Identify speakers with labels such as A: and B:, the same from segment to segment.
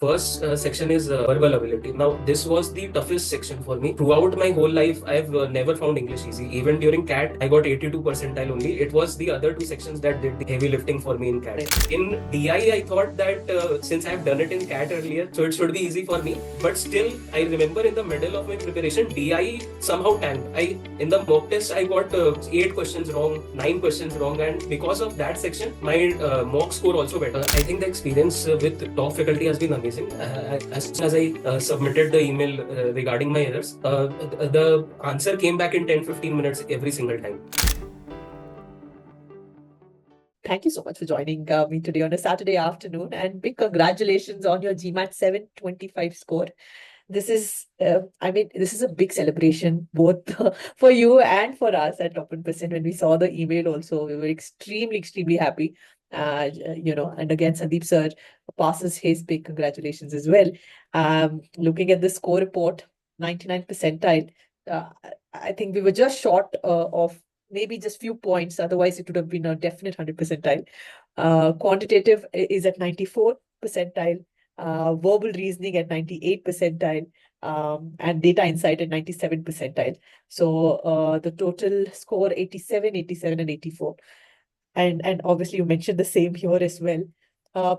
A: First section is verbal ability. Now, this was the toughest section for me. Throughout my whole life, I've never found English easy. Even during CAT, I got 82 percentile only. It was the other two sections that did the heavy lifting for me in CAT. In DI, I thought that since I've done it in CAT earlier, so it should be easy for me. But still, I remember in the middle of my preparation, DI somehow tanked. In the mock test, I got 8 questions wrong, 9 questions wrong, and because of that section, my mock score also better. I think the experience with top faculty has been amazing. As soon as I submitted the email regarding my errors, the answer came back in 10-15 minutes every single time.
B: Thank you so much for joining me today on a Saturday afternoon, and big congratulations on your GMAT 725 score. This is, this is a big celebration both for you and for us at Top 1%. When we saw the email also, we were extremely happy. And again, Sandeep sir passes his big congratulations as well. Looking at the score report, 99 percentile, I think we were just short of maybe just few points. Otherwise, it would have been a definite 100 percentile. Quantitative is at 94 percentile. Verbal reasoning at 98 percentile, and data insight at 97 percentile. So the total score 87, 87, and 84. And obviously you mentioned the same here as well.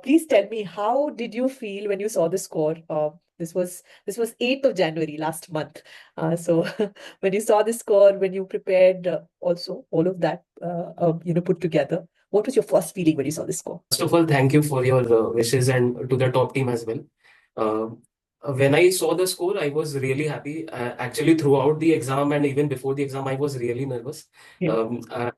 B: Please tell me, how did you feel when you saw the score? This was 8th of January last month. So when you saw the score, when you prepared also all of that, put together, what was your first feeling when you saw the score?
A: First of all, thank you for your wishes and to the top team as well. When I saw the score, I was really happy. Actually, throughout the exam and even before the exam, I was really nervous.
B: Yeah.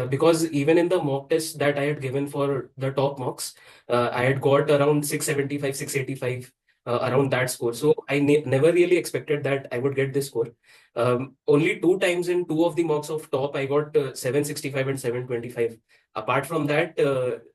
A: Because even in the mock test that I had given for the top mocks, I had got around 675, 685, around that score. So I never really expected that I would get this score. Only 2 times in 2 of the mocks of top, I got 765 and 725. Apart from that,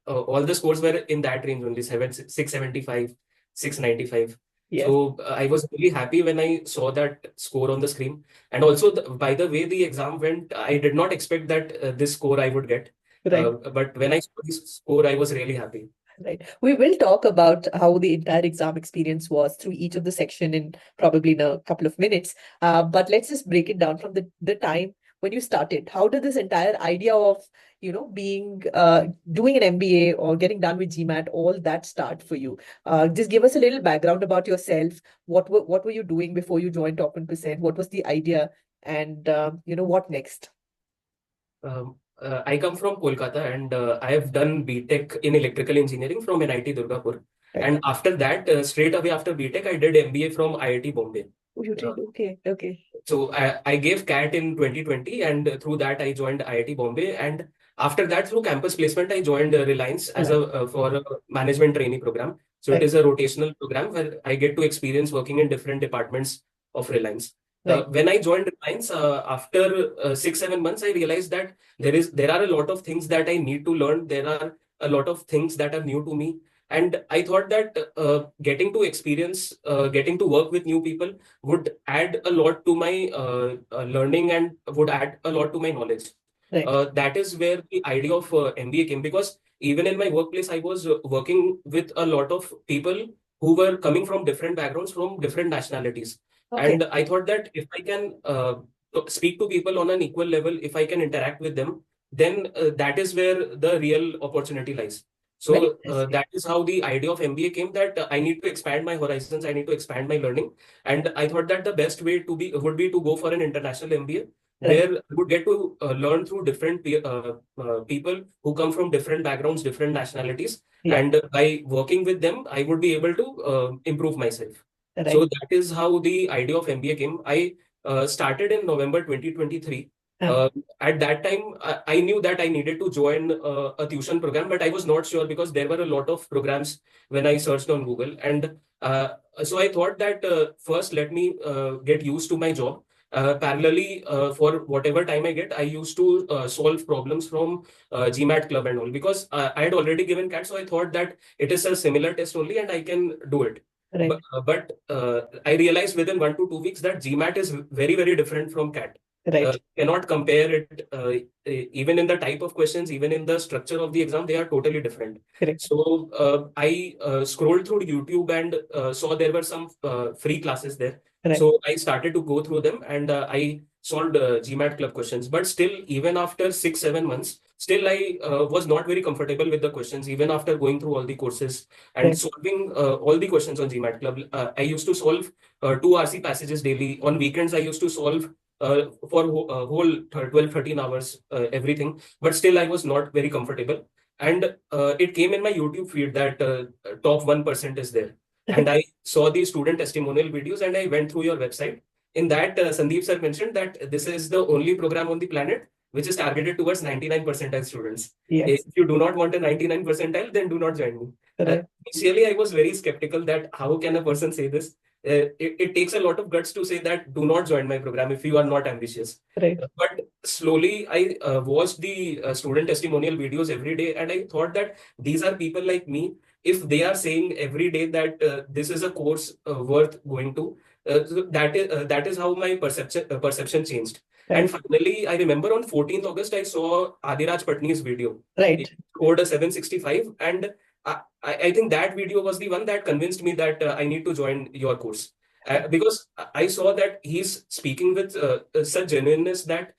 A: all the scores were in that range only, 675, 695.
B: Yes.
A: So I was really happy when I saw that score on the screen. And also, by the way the exam went, I did not expect that this score I would get.
B: Right.
A: But when I saw this score, I was really happy.
B: Right. We will talk about how the entire exam experience was through each of the section in probably in a couple of minutes. But let's just break it down from the time when you started. How did this entire idea of, being doing an MBA or getting done with GMAT, all that start for you? Just give us a little background about yourself. What were you doing before you joined Top 1%? What was the idea? And what next?
A: I come from Kolkata, and I have done BTech in electrical engineering from NIT Durgapur.
B: Right.
A: And after that, straight away after BTech, I did MBA from IIT Bombay.
B: Oh, you did? Okay.
A: So I gave CAT in 2020, and through that I joined IIT Bombay. And after that, through campus placement, I joined Reliance as for a management trainee program. So it is a rotational program where I get to experience working in different departments of Reliance. When I joined Reliance, after 6-7 months, I realized that there are a lot of things that I need to learn. There are a lot of things that are new to me. And I thought that getting to experience, getting to work with new people would add a lot to my learning and would add a lot to my knowledge.
B: Right.
A: That is where the idea of MBA came, because even in my workplace, I was working with a lot of people who were coming from different backgrounds, from different nationalities.
B: Okay.
A: And I thought that if I can speak to people on an equal level, if I can interact with them, then that is where the real opportunity lies. So that is how the idea of MBA came, that I need to expand my horizons, I need to expand my learning. And I thought that the best way would be to go for an international MBA, where I would get to learn through different people who come from different backgrounds, different nationalities.
B: Yeah.
A: And by working with them, I would be able to improve myself.
B: Right.
A: So that is how the idea of MBA came. I started in November 2023. At that time, I knew that I needed to join a tuition program, but I was not sure because there were a lot of programs when I searched on Google. And so I thought that first, let me get used to my job. Parallelly, for whatever time I get, I used to solve problems from GMAT club and all, because I had already given CAT, so I thought that it is a similar test only and I can do it.
B: Right.
A: But I realized within 1 to 2 weeks that GMAT is very different from CAT.
B: Right.
A: Cannot compare it. Even in the type of questions, even in the structure of the exam, they are totally different.
B: Correct.
A: So I scrolled through YouTube and saw there were some free classes there.
B: Right.
A: So I started to go through them, and I solved GMAT club questions. But still, even after 6, 7 months, still I was not very comfortable with the questions. Even after going through all the courses and
B: Right.
A: solving all the questions on GMAT club, I used to solve two RC passages daily. On weekends, I used to solve for whole 12, 13 hours, everything. But still, I was not very comfortable. And it came in my YouTube feed that top 1% is there. And I saw the student testimonial videos and I went through your website. In that, Sandeep sir mentioned that this is the only program on the planet which is targeted towards 99 percentile students. If
B: Yes.
A: you do not want a 99 percentile, then do not join me.
B: Right.
A: Initially, I was very skeptical that how can a person say this? It takes a lot of guts to say that do not join my program if you are not ambitious.
B: Right.
A: But slowly, I watched the student testimonial videos every day, and I thought that these are people like me. If they are saying every day that this is a course worth going to, so that is how my perception changed. And
B: Right.
A: finally, I remember on 14th August, I saw Adiraj Patni's video. He
B: Right.
A: scored a 765, and I think that video was the one that convinced me that I need to join your course. Because I saw that he's speaking with such genuineness that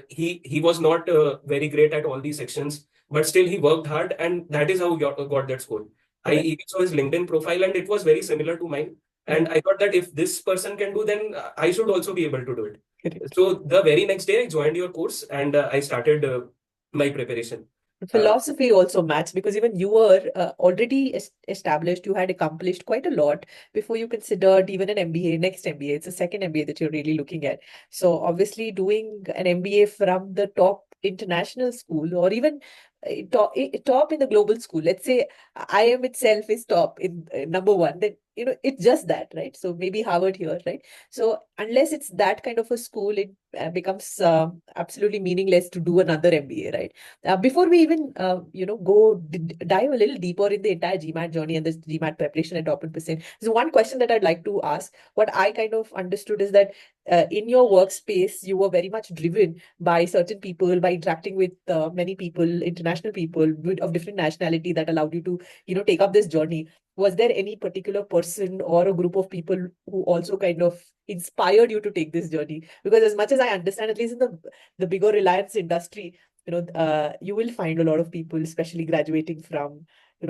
A: he was not very great at all these sections, but still he worked hard, and that is how he got that score. I
B: Right.
A: even saw his LinkedIn profile, and it was very similar to mine. And
B: Right.
A: I thought that if this person can do, then I should also be able to do it.
B: Correct.
A: So the very next day, I joined your course and I started my preparation. Uh,
B: Philosophy also matched because even you were already established, you had accomplished quite a lot before you considered even an MBA, next MBA. It's the second MBA that you're really looking at. So obviously doing an MBA from the top international school or even top in the global school. Let's say IIM itself is top in number one, then it's just that, right? So maybe Harvard here, right? So unless it's that kind of a school, it becomes absolutely meaningless to do another MBA, right? Before we even go dive a little deeper in the entire GMAT journey and this GMAT preparation at top 1%, there's one question that I'd like to ask. What I kind of understood is that in your workspace, you were very much driven by certain people, by interacting with many people, international people of different nationality that allowed you to, take up this journey. Was there any particular person or a group of people who also kind of inspired you to take this journey? Because as much as I understand, at least in the bigger Reliance industry, you will find a lot of people, especially graduating from,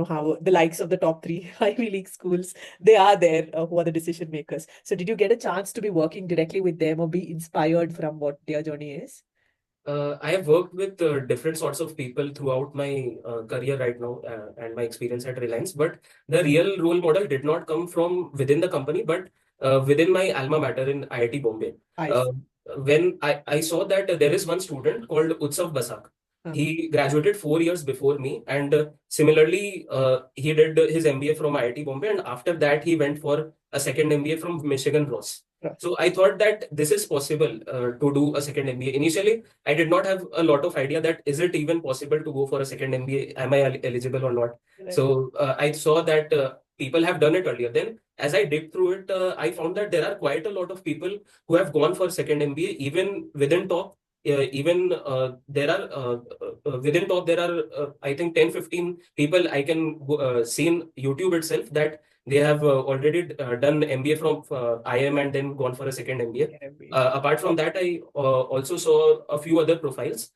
B: how the likes of the top three Ivy League schools, they are there who are the decision makers. So did you get a chance to be working directly with them or be inspired from what their journey is?
A: I have worked with different sorts of people throughout my career right now and my experience at Reliance. But the real role model did not come from within the company, but within my alma mater in IIT Bombay.
B: I
A: Uh,
B: see.
A: when I saw that there is one student called Utsav Basak.
B: Uh-huh.
A: He graduated 4 years before me, and similarly, he did his MBA from IIT Bombay, and after that, he went for a second MBA from Michigan Ross.
B: Right.
A: So I thought that this is possible to do a second MBA. Initially, I did not have a lot of idea that is it even possible to go for a second MBA? Am I eligible or not?
B: Right.
A: So I saw that people have done it earlier. Then, as I digged through it, I found that there are quite a lot of people who have gone for second MBA, even within top. Even there are within top there are I think 10, 15 people I can see in YouTube itself that they have already done MBA from IIM and then gone for a second MBA.
B: Second MBA.
A: Apart from that, I also saw a few other profiles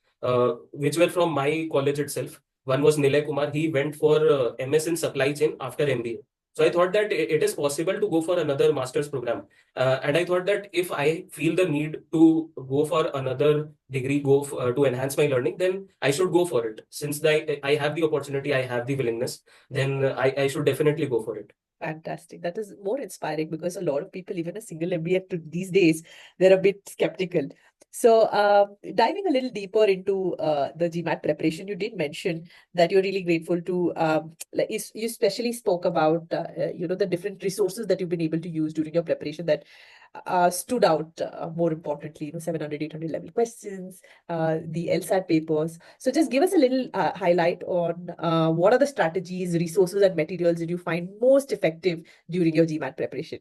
A: which were from my college itself. One was Nilay Kumar. He went for MS in supply chain after MBA. So I thought that it is possible to go for another master's program. And I thought that if I feel the need to go for another degree, to enhance my learning, then I should go for it. Since I have the opportunity, I have the willingness, then I should definitely go for it.
B: Fantastic. That is more inspiring because a lot of people, even a single MBA these days, they're a bit skeptical. So, diving a little deeper into the GMAT preparation, you did mention that you're really grateful to, like you especially spoke about, the different resources that you've been able to use during your preparation that stood out more importantly, 700, 800 level questions, the LSAT papers. So just give us a little highlight on what are the strategies, resources, and materials that you find most effective during your GMAT preparation?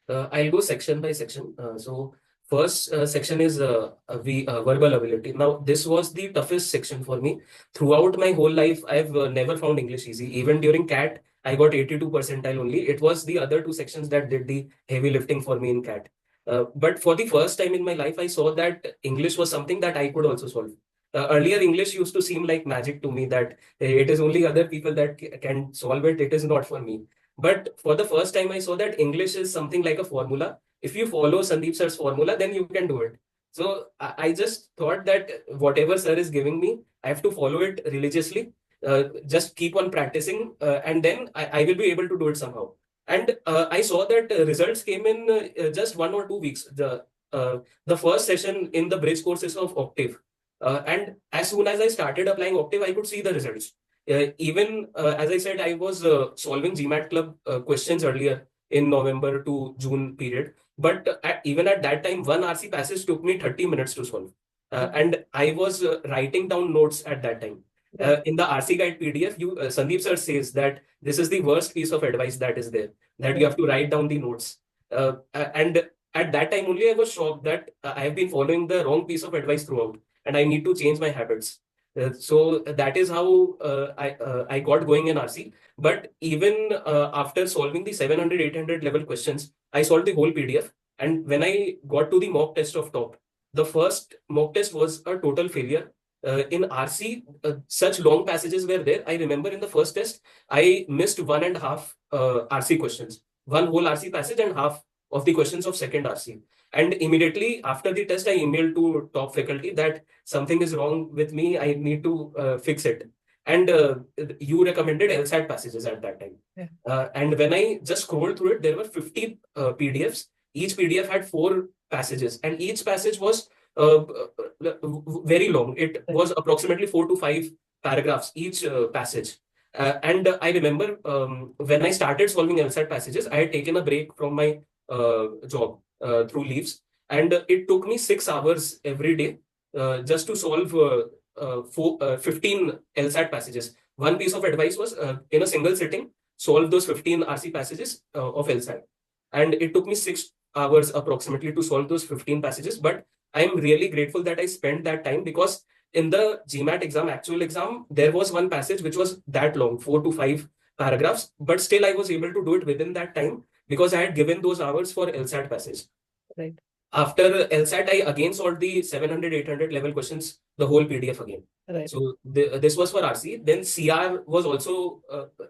A: I'll go section by section. So First section is verbal ability. Now, this was the toughest section for me. Throughout my whole life, I've never found English easy. Even during CAT, I got 82 percentile only. It was the other two sections that did the heavy lifting for me in CAT. But for the first time in my life, I saw that English was something that I could also solve. Earlier, English used to seem like magic to me, that it is only other people that can solve it. It is not for me. But for the first time, I saw that English is something like a formula. If you follow Sandeep sir's formula, then you can do it. So I just thought that whatever sir is giving me, I have to follow it religiously. Just keep on practicing, and then I will be able to do it somehow. And I saw that results came in just 1 or 2 weeks. The first session in the bridge courses of Octave, and as soon as I started applying Octave, I could see the results. Even as I said, I was solving GMAT club questions earlier in November to June period. But even at that time, one RC passage took me 30 minutes to solve. And I was writing down notes at that time. In the RC guide PDF, Sandeep sir says that this is the worst piece of advice that is there, that you have to write down the notes. And at that time only, I was shocked that I have been following the wrong piece of advice throughout, and I need to change my habits. So that is how I got going in RC. But even after solving the 700, 800 level questions, I solved the whole PDF. And when I got to the mock test of top, the first mock test was a total failure. In RC, such long passages were there. I remember in the first test, I missed one and a half RC questions, one whole RC passage and half of the questions of second RC. And immediately after the test, I emailed to top faculty that something is wrong with me. I need to fix it. And you recommended LSAT passages at that time.
B: Yeah.
A: And when I just scrolled through it, there were 50 PDFs. Each PDF had 4 passages, and each passage was very long. It was approximately 4 to 5 paragraphs each passage. And I remember when I started solving LSAT passages, I had taken a break from my job through leaves, and it took me 6 hours every day just to solve 15 LSAT passages. One piece of advice was in a single sitting, solve those 15 RC passages of LSAT. And it took me 6 hours approximately to solve those 15 passages. But I am really grateful that I spent that time, because in the GMAT exam, actual exam, there was one passage which was that long, 4 to 5 paragraphs, but still I was able to do it within that time because I had given those hours for LSAT passage.
B: Right.
A: After LSAT, I again solved the 700, 800 level questions, the whole PDF again.
B: Right.
A: So this was for RC. Then CR was also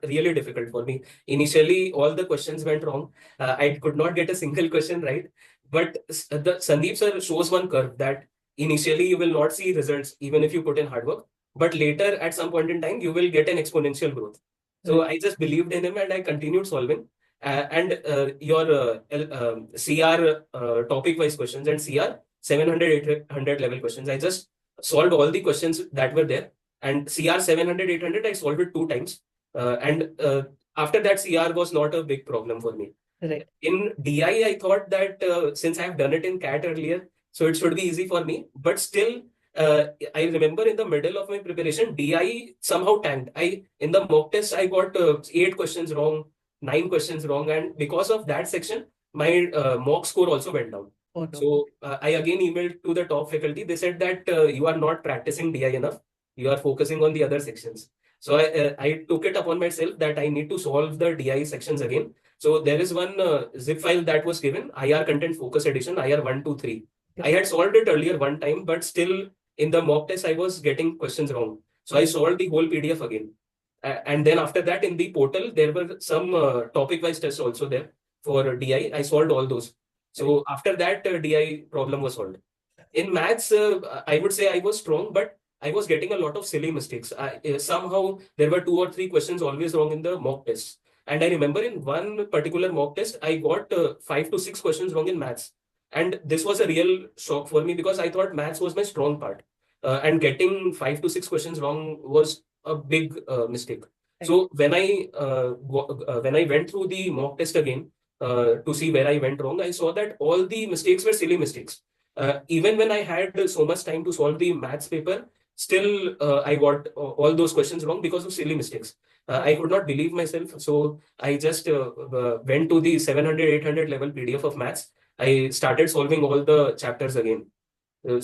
A: really difficult for me. Initially, all the questions went wrong. I could not get a single question right. But the Sandeep sir shows one curve that initially you will not see results even if you put in hard work. But later, at some point in time, you will get an exponential growth. So I just believed in him and I continued solving. And your CR topic wise questions and CR 700, 800 level questions, I just solved all the questions that were there. And CR 700, 800, I solved it 2 times. And after that, CR was not a big problem for me.
B: Right.
A: In DI, I thought that since I've done it in CAT earlier, so it should be easy for me. But still, I remember in the middle of my preparation, DI somehow tanked. In the mock test, I got 8 questions wrong, 9 questions wrong, and because of that section, my mock score also went down.
B: Oh, no.
A: So I again emailed to the top faculty. They said that you are not practicing DI enough. You are focusing on the other sections. So I took it upon myself that I need to solve the DI sections again. So there is one zip file that was given, IR Content Focus Edition, IR 123. I had solved it earlier one time, but still in the mock test, I was getting questions wrong. So I solved the whole PDF again. And then after that, in the portal, there were some topic-wise tests also there for DI. I solved all those. So after that, DI problem was solved. In maths, I would say I was strong, but I was getting a lot of silly mistakes. Somehow there were 2 or 3 questions always wrong in the mock tests. And I remember in one particular mock test, I got 5 to 6 questions wrong in maths. And this was a real shock for me because I thought maths was my strong part. And getting 5 to 6 questions wrong was a big mistake. So when I went through the mock test again to see where I went wrong, I saw that all the mistakes were silly mistakes. Even when I had so much time to solve the maths paper, still I got all those questions wrong because of silly mistakes. I could not believe myself. So I just went to the 700, 800 level PDF of maths. I started solving all the chapters again.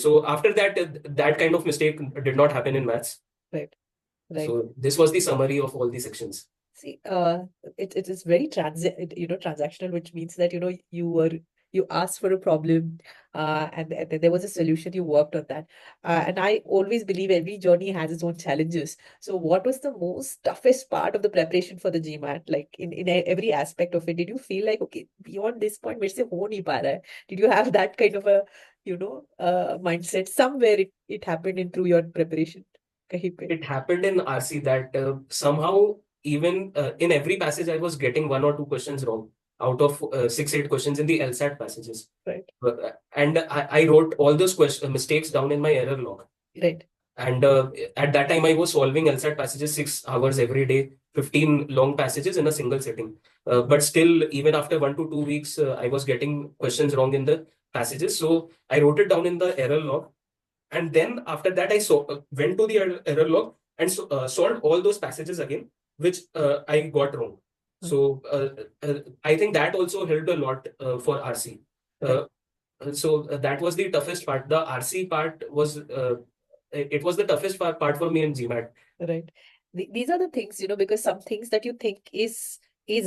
A: So after that, that kind of mistake did not happen in maths.
B: Right. Right.
A: So this was the summary of all the sections.
B: See, it is very transactional, which means that, you asked for a problem, and then there was a solution, you worked on that. And I always believe every journey has its own challenges. So what was the most toughest part of the preparation for the GMAT? Like in every aspect of it, did you feel like, okay, beyond this point, मेरे से हो नहीं पा रहा है? Did you have that kind of a, mindset somewhere it happened in through your preparation? कहीं पे?
A: It happened in RC that somehow even in every passage I was getting one or two questions wrong out of 6, 8 questions in the LSAT passages.
B: Right.
A: And I wrote all those mistakes down in my error log.
B: Right.
A: And at that time, I was solving LSAT passages 6 hours every day, 15 long passages in a single sitting. But still, even after 1 to 2 weeks, I was getting questions wrong in the passages. So I wrote it down in the error log. And then after that, I went to the error log and solved all those passages again, which I got wrong. So I think that also helped a lot for RC. Uh, so that was the toughest part. The RC part was it was the toughest part for me in GMAT.
B: Right. These are the things, because some things that you think is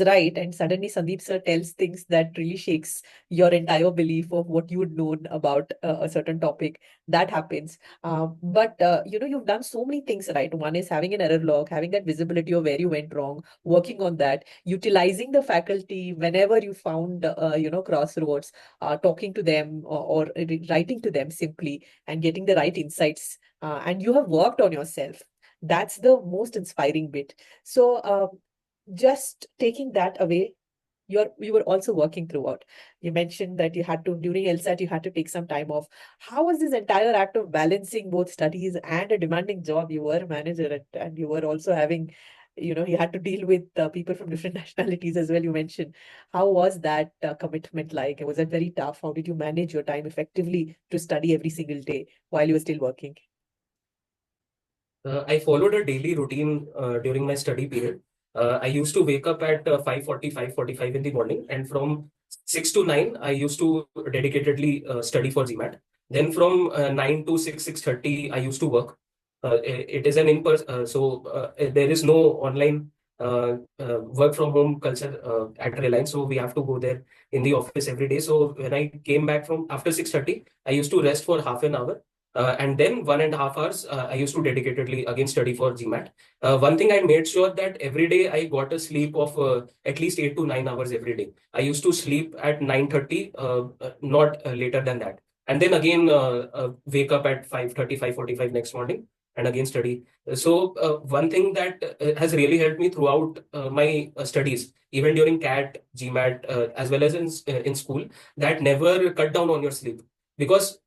B: right, and suddenly Sandeep sir tells things that really shakes your entire belief of what you'd known about a certain topic. That happens. But you've done so many things right. One is having an error log, having that visibility of where you went wrong, working on that, utilizing the faculty whenever you found crossroads, talking to them, or writing to them simply and getting the right insights. And you have worked on yourself. That's the most inspiring bit. So, just taking that away, you were also working throughout. You mentioned that you had to, during LSAT, you had to take some time off. How was this entire act of balancing both studies and a demanding job? You were a manager, and you were also having, you had to deal with people from different nationalities as well, you mentioned. How was that commitment like? Was it very tough? How did you manage your time effectively to study every single day while you were still working?
A: I followed a daily routine during my study period. I used to wake up at 5:40, 5:45 in the morning, and from 6 to 9, I used to dedicatedly study for GMAT. Then from 9 to 6, 6:30, I used to work. It is an in-person, there is no online work from home culture at Reliance, so we have to go there in the office every day. So when I came back from after 6:30, I used to rest for half an hour, and then 1.5 hours I used to dedicatedly again study for GMAT. One thing I made sure that every day I got a sleep of at least 8 to 9 hours every day. I used to sleep at 9:30, not later than that. And then again wake up at 5:30, 5:45 next morning and again study. So one thing that has really helped me throughout my studies, even during CAT, GMAT, as well as in school, that never cut down on your sleep, because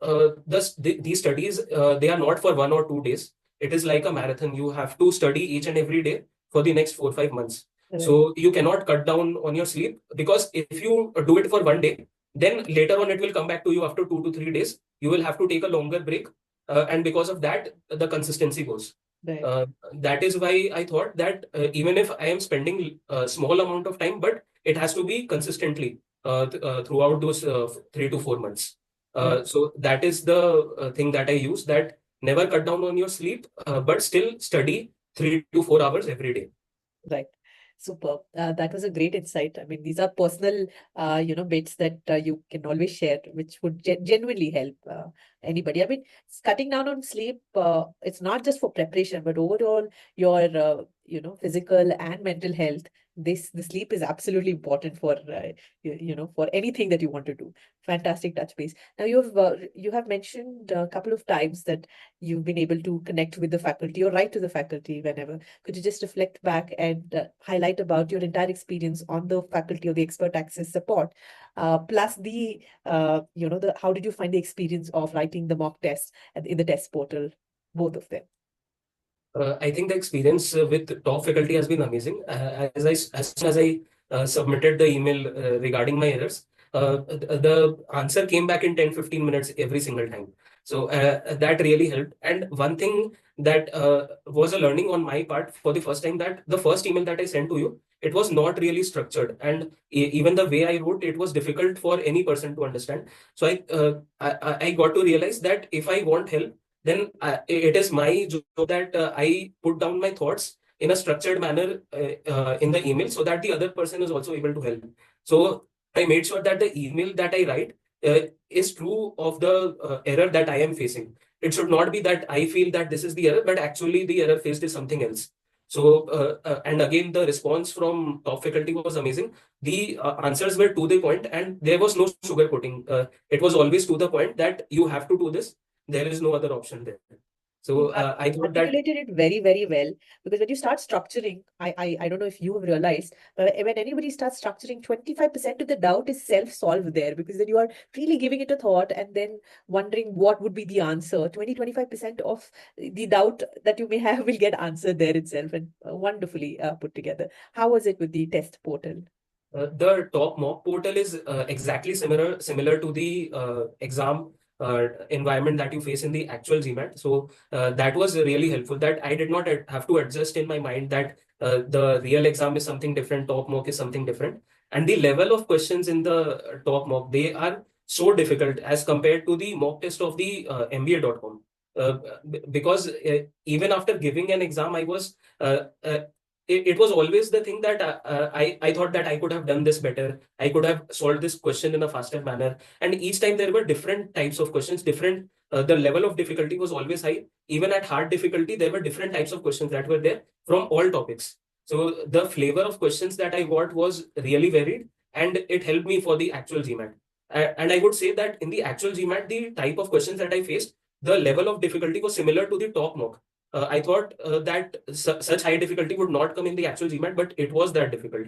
A: these studies they are not for 1 or 2 days. It is like a marathon. You have to study each and every day for the next 4 or 5 months.
B: Right.
A: So you cannot cut down on your sleep, because if you do it for one day, then later on it will come back to you after 2 to 3 days. You will have to take a longer break, and because of that, the consistency goes.
B: Right.
A: That is why I thought that even if I am spending a small amount of time, but it has to be consistently throughout those 3 to 4 months.
B: Right.
A: So that is the thing that I use, that never cut down on your sleep, but still study 3 to 4 hours every day.
B: Right. Superb. That was a great insight. I mean, these are personal, bits that you can always share, which would genuinely help anybody. I mean, cutting down on sleep, it's not just for preparation, but overall your, physical and mental health. The sleep is absolutely important for, for anything that you want to do. Fantastic touch base. Now you have mentioned a couple of times that you've been able to connect with the faculty or write to the faculty whenever. Could you just reflect back and highlight about your entire experience on the faculty or the expert access support, plus the how did you find the experience of writing the mock test in the test portal, both of them?
A: I think the experience with top faculty has been amazing. As soon as I submitted the email regarding my errors, the answer came back in 10, 15 minutes every single time. So that really helped. And one thing that was a learning on my part for the first time, that the first email that I sent to you, it was not really structured, and even the way I wrote, it was difficult for any person to understand. So I got to realize that if I want help, then it is my job that I put down my thoughts in a structured manner in the email, so that the other person is also able to help. So I made sure that the email that I write is true of the error that I am facing. It should not be that I feel that this is the error, but actually the error faced is something else. So, and again, the response from top faculty was amazing. The answers were to the point, and there was no sugarcoating. It was always to the point that you have to do this. There is no other option there. So,
B: You
A: I thought that
B: articulated it very, very well, because when you start structuring, I don't know if you have realized, but when anybody starts structuring, 25% of the doubt is self-solved there, because then you are really giving it a thought and then wondering what would be the answer. 25% of the doubt that you may have will get answered there itself, and wonderfully put together. How was it with the test portal?
A: the top mock portal is exactly similar to the exam environment that you face in the actual GMAT. So that was really helpful. That I did not have to adjust in my mind that the real exam is something different, top mock is something different, and the level of questions in the top mock, they are so difficult as compared to the mock test of the MBA.com. Because even after giving an exam, I was it was always the thing that I thought that I could have done this better. I could have solved this question in a faster manner. And each time there were different types of questions, different, the level of difficulty was always high. Even at hard difficulty, there were different types of questions that were there from all topics. So the flavor of questions that I got was really varied, and it helped me for the actual GMAT. And I would say that in the actual GMAT, the type of questions that I faced, the level of difficulty was similar to the top mock. I thought that such high difficulty would not come in the actual GMAT, but it was that difficult.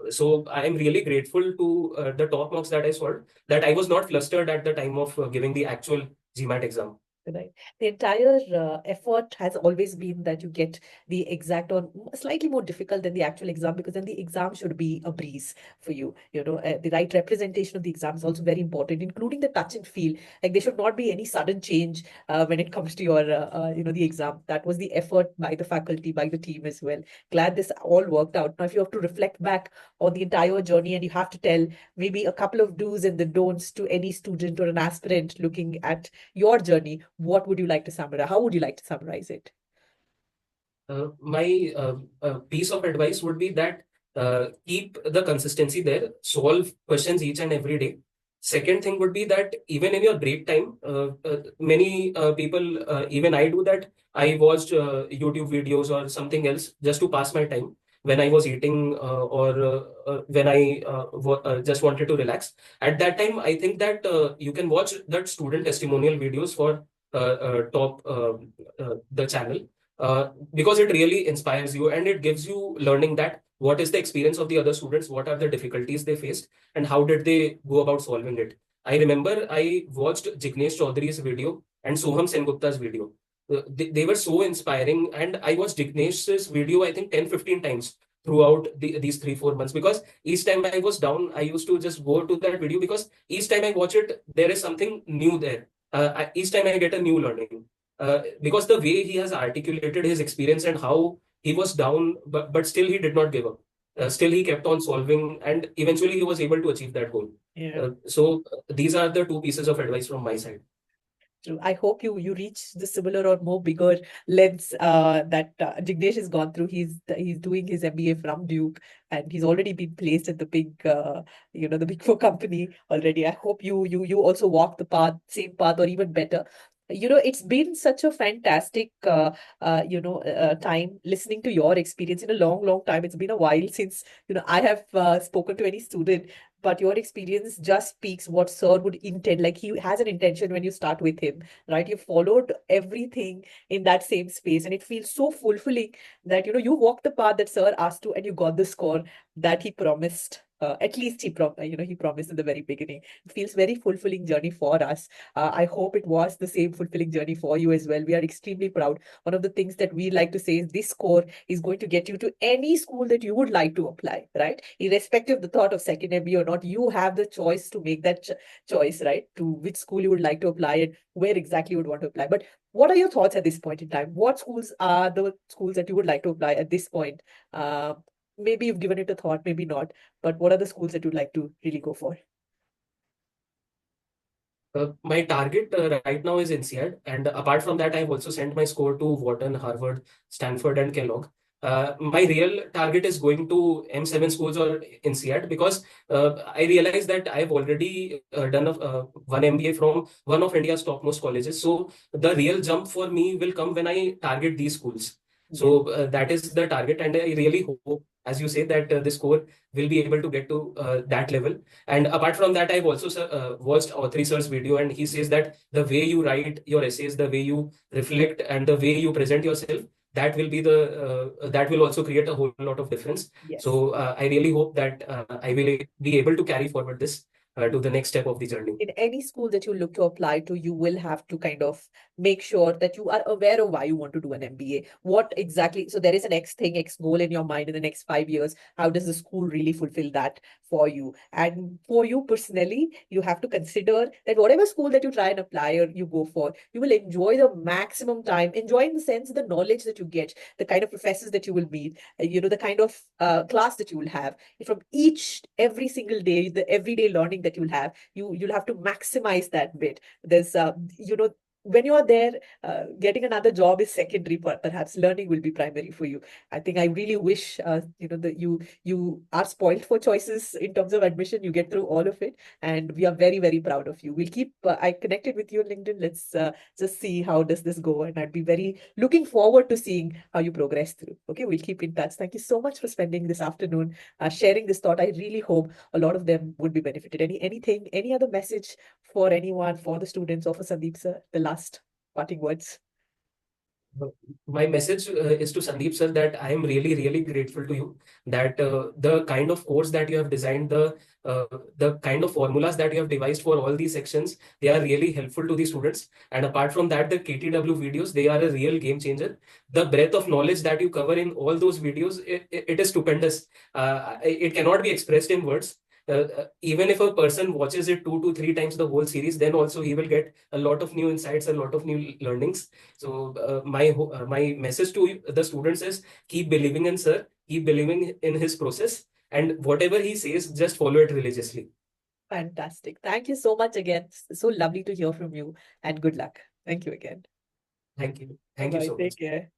A: So I am really grateful to the top marks that I solved, that I was not flustered at the time of giving the actual GMAT exam.
B: Right. The entire effort has always been that you get the exact or slightly more difficult than the actual exam, because then the exam should be a breeze for you. The right representation of the exam is also very important, including the touch and feel. Like there should not be any sudden change when it comes to your, the exam. That was the effort by the faculty, by the team as well. Glad this all worked out. Now, if you have to reflect back on the entire journey and you have to tell maybe a couple of do's and the don'ts to any student or an aspirant looking at your journey, what would you like to summarize? How would you like to summarize it?
A: My piece of advice would be that keep the consistency there, solve questions each and every day. Second thing would be that even in your break time, many people, even I do that. I watched YouTube videos or something else just to pass my time when I was eating or when I just wanted to relax. At that time, I think that you can watch that student testimonial videos for top the channel, because it really inspires you and it gives you learning that what is the experience of the other students, what are the difficulties they faced, and how did they go about solving it. I remember I watched Jignesh Chaudhary's video and Soham Sengupta's video. They were so inspiring, and I watched Jignesh's video, I think 10-15 times throughout these 3-4 months, because each time I was down, I used to just go to that video, because each time I watch it, there is something new there. Each time I get a new learning, because the way he has articulated his experience and how he was down, but still he did not give up. Still, he kept on solving, and eventually he was able to achieve that goal.
B: Yeah.
A: So these are the two pieces of advice from my side.
B: True. I hope you reach the similar or more bigger lengths that Jignesh has gone through. He's doing his MBA from Duke, and he's already been placed at the the big four company already. I hope you also walk the same path or even better. It's been such a fantastic time listening to your experience in a long, long time. It's been a while since I have spoken to any student, but your experience just speaks what sir would intend. Like he has an intention when you start with him, right? You followed everything in that same space, and it feels so fulfilling that you walked the path that sir asked to, and you got the score that he promised. At least he promised in the very beginning. It feels very fulfilling journey for us. I hope it was the same fulfilling journey for you as well. We are extremely proud. One of the things that we like to say is this score is going to get you to any school that you would like to apply, right? Irrespective of the thought of second MBA or not, you have the choice to make that choice, right? To which school you would like to apply and where exactly you would want to apply. But what are your thoughts at this point in time? What schools are the schools that you would like to apply at this point? maybe you've given it a thought, maybe not, but what are the schools that you'd like to really go for?
A: My target right now is INSEAD, and apart from that, I've also sent my score to Wharton, Harvard, Stanford, and Kellogg. My real target is going to M7 schools or INSEAD because I realize that I've already done one MBA from one of India's topmost colleges. So the real jump for me will come when I target these schools.
B: Yes.
A: So that is the target, and I really hope, as you say, that the score will be able to get to that level. And apart from that, I've also watched Autry sir's video, and he says that the way you write your essays, the way you reflect, and the way you present yourself, that will also create a whole lot of difference.
B: Yes.
A: So I really hope that I will be able to carry forward this to the next step of the journey.
B: In any school that you look to apply to, you will have to kind of make sure that you are aware of why you want to do an MBA. What exactly, so there is an X thing, X goal in your mind in the next 5 years. How does the school really fulfill that for you? And for you personally, you have to consider that whatever school that you try and apply or you go for, you will enjoy the maximum time, enjoy in the sense the knowledge that you get, the kind of professors that you will meet, the kind of class that you will have. From every single day, the everyday learning that you'll have, you'll have to maximize that bit. There's when you are there, getting another job is secondary, but perhaps learning will be primary for you. I think I really wish that you are spoiled for choices in terms of admission. You get through all of it, and we are very, very proud of you. We'll keep I connected with you on LinkedIn. Let's just see how does this go, and I'd be very looking forward to seeing how you progress through. Okay, we'll keep in touch. Thank you so much for spending this afternoon sharing this thought. I really hope a lot of them would be benefited. Any other message for anyone, for the students, or for Sandeep sir? The last parting words.
A: My message is to Sandeep sir that I am really, really grateful to you that the kind of course that you have designed, the kind of formulas that you have devised for all these sections, they are really helpful to the students. And apart from that, the KTW videos, they are a real game changer. The breadth of knowledge that you cover in all those videos, it is stupendous. It cannot be expressed in words. Even if a person watches it 2 to 3 times the whole series, then also he will get a lot of new insights, a lot of new learnings. So my message to the students is keep believing in sir, keep believing in his process, and whatever he says, just follow it religiously.
B: Fantastic. Thank you so much again. So lovely to hear from you, and good luck. Thank you again.
A: Thank you.
B: Bye
A: Thank you
B: bye.
A: so much.
B: Take care.